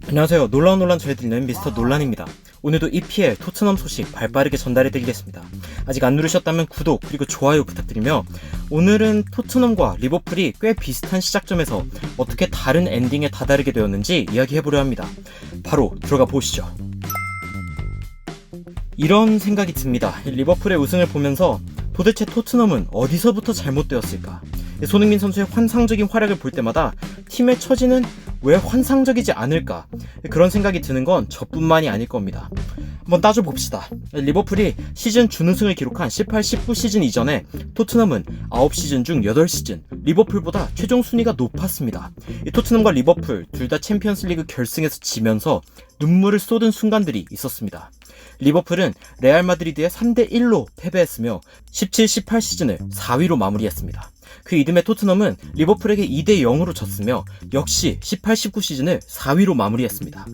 안녕하세요. 놀라운 논란 전해드리는 미스터 논란입니다. 오늘도 EPL 토트넘 소식 발빠르게 전달해드리겠습니다. 아직 안 누르셨다면 구독 그리고 좋아요 부탁드리며, 오늘은 토트넘과 리버풀이 꽤 비슷한 시작점에서 어떻게 다른 엔딩에 다다르게 되었는지 이야기해보려 합니다. 바로 들어가 보시죠. 이런 생각이 듭니다. 리버풀의 우승을 보면서 도대체 토트넘은 어디서부터 잘못되었을까? 손흥민 선수의 환상적인 활약을 볼 때마다 팀의 처지는 왜 환상적이지 않을까? 그런 생각이 드는 건 저뿐만이 아닐 겁니다. 한번 따져봅시다. 리버풀이 시즌 준우승을 기록한 18-19 시즌 이전에 토트넘은 9시즌 중 8시즌 리버풀보다 최종 순위가 높았습니다. 토트넘과 리버풀 둘 다 챔피언스리그 결승에서 지면서 눈물을 쏟은 순간들이 있었습니다. 리버풀은 레알 마드리드에 3-1로 패배했으며 17-18 시즌을 4위로 마무리했습니다. 그 이듬해 토트넘은 리버풀에게 2-0으로 졌으며 역시 18-19 시즌을 4위로 마무리했습니다.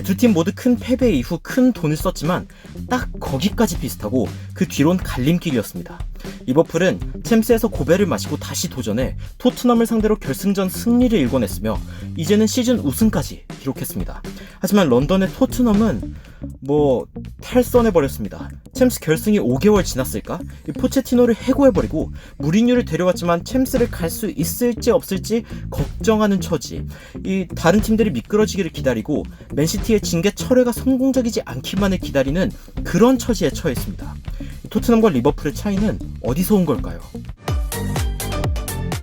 두 팀 모두 큰 패배 이후 큰 돈을 썼지만 딱 거기까지 비슷하고 그 뒤론 갈림길이었습니다. 리버풀은 챔스에서 고배를 마시고 다시 도전해 토트넘을 상대로 결승전 승리를 일궈냈으며 이제는 시즌 우승까지 기록했습니다. 하지만 런던의 토트넘은 탈선해버렸습니다. 챔스 결승이 5개월 지났을까? 포체티노를 해고해버리고 무리뉴를 데려왔지만 챔스를 갈 수 있을지 없을지 걱정하는 처지. 다른 팀들이 미끄러지기를 기다리고 맨시티의 징계 철회가 성공적이지 않기만을 기다리는 그런 처지에 처했습니다. 토트넘과 리버풀의 차이는 어디서 온 걸까요?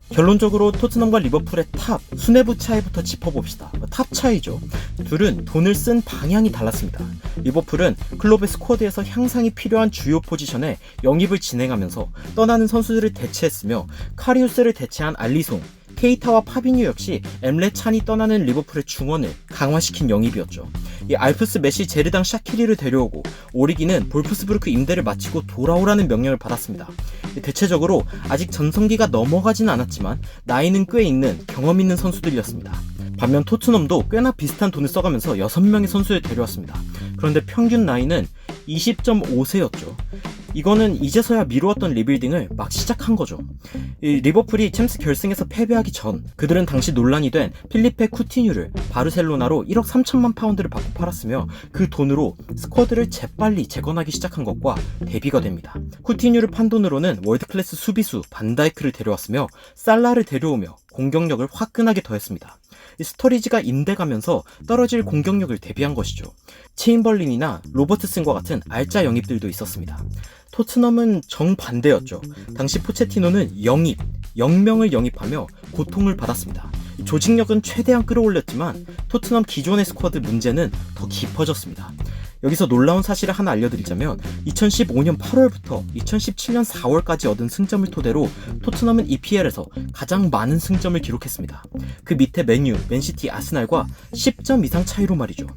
결론적으로 토트넘과 리버풀의 수뇌부 차이부터 짚어봅시다. 탑 차이죠. 둘은 돈을 쓴 방향이 달랐습니다. 리버풀은 클럽의 스쿼드에서 향상이 필요한 주요 포지션에 영입을 진행하면서 떠나는 선수들을 대체했으며 카리우스를 대체한 알리송, 케이타와 파비뉴 역시 엠레 찬이 떠나는 리버풀의 중원을 강화시킨 영입이었죠. 알프스 메시 제르당 샤키리를 데려오고 오리기는 볼프스부르크 임대를 마치고 돌아오라는 명령을 받았습니다. 대체적으로 아직 전성기가 넘어가진 않았지만 나이는 꽤 있는 경험 있는 선수들이었습니다. 반면 토트넘도 꽤나 비슷한 돈을 써가면서 6명의 선수를 데려왔습니다. 그런데 평균 나이는 20.5세였죠. 이거는 이제서야 미루었던 리빌딩을 막 시작한 거죠. 리버풀이 챔스 결승에서 패배하기 전 그들은 당시 논란이 된 필리페 쿠티뉴를 바르셀로나로 1억 3천만 파운드를 받고 팔았으며 그 돈으로 스쿼드를 재빨리 재건하기 시작한 것과 대비가 됩니다. 쿠티뉴를 판 돈으로는 월드클래스 수비수 반다이크를 데려왔으며 살라를 데려오며 공격력을 화끈하게 더했습니다. 스터리지가 임대가면서 떨어질 공격력을 대비한 것이죠. 체인벌린이나 로버트슨과 같은 알짜 영입들도 있었습니다. 토트넘은 정반대였죠. 당시 포체티노는 0명을 영입하며 고통을 받았습니다. 조직력은 최대한 끌어올렸지만 토트넘 기존의 스쿼드 문제는 더 깊어졌습니다. 여기서 놀라운 사실을 하나 알려드리자면 2015년 8월부터 2017년 4월까지 얻은 승점을 토대로 토트넘은 EPL에서 가장 많은 승점을 기록했습니다. 그 밑에 맨유, 맨시티, 아스날과 10점 이상 차이로 말이죠.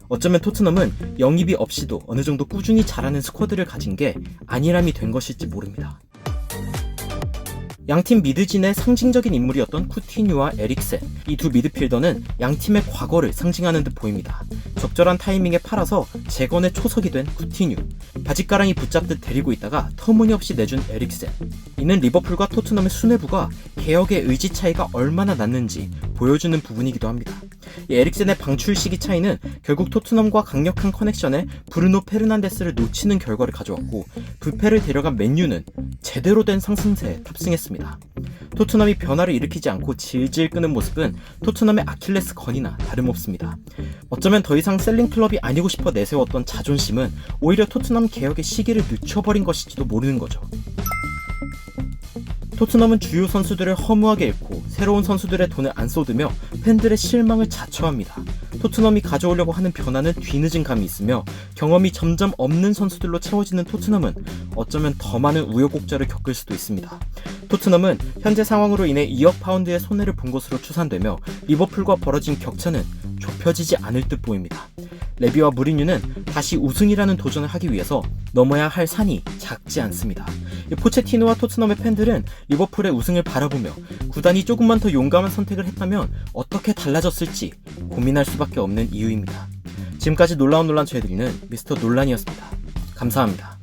어쩌면 토트넘은 영입이 없이도 어느 정도 꾸준히 잘하는 스쿼드를 가진 게 안일함이 된 것일지 모릅니다. 양팀 미드진의 상징적인 인물이었던 쿠티뉴와 에릭센, 이 두 미드필더는 양팀의 과거를 상징하는 듯 보입니다. 적절한 타이밍에 팔아서 재건의 초석이 된 쿠티뉴, 바짓가랑이 붙잡듯 데리고 있다가 터무니없이 내준 에릭센. 이는 리버풀과 토트넘의 수뇌부가 개혁의 의지 차이가 얼마나 났는지 보여주는 부분이기도 합니다. 이 에릭센의 방출 시기 차이는 결국 토트넘과 강력한 커넥션에 브루노 페르난데스를 놓치는 결과를 가져왔고, 부페를 데려간 맨유는 제대로 된 상승세에 탑승했습니다. 토트넘이 변화를 일으키지 않고 질질 끄는 모습은 토트넘의 아킬레스건이나 다름없습니다. 어쩌면 더 이상 셀링 클럽이 아니고 싶어 내세웠던 자존심은 오히려 토트넘 개혁의 시기를 늦춰버린 것일지도 모르는 거죠. 토트넘은 주요 선수들을 허무하게 잃고 새로운 선수들의 돈을 안 쏟으며 팬들의 실망을 자초합니다. 토트넘이 가져오려고 하는 변화는 뒤늦은 감이 있으며 경험이 점점 없는 선수들로 채워지는 토트넘은 어쩌면 더 많은 우여곡절을 겪을 수도 있습니다. 토트넘은 현재 상황으로 인해 2억 파운드의 손해를 본 것으로 추산되며 리버풀과 벌어진 격차는 좁혀지지 않을 듯 보입니다. 레비와 무리뉴는 다시 우승이라는 도전을 하기 위해서 넘어야 할 산이 작지 않습니다. 포체티노와 토트넘의 팬들은 리버풀의 우승을 바라보며 구단이 조금만 더 용감한 선택을 했다면 어떻게 달라졌을지 고민할 수밖에 없는 이유입니다. 지금까지 놀라운 논란 전해드리는 미스터 논란이었습니다. 감사합니다.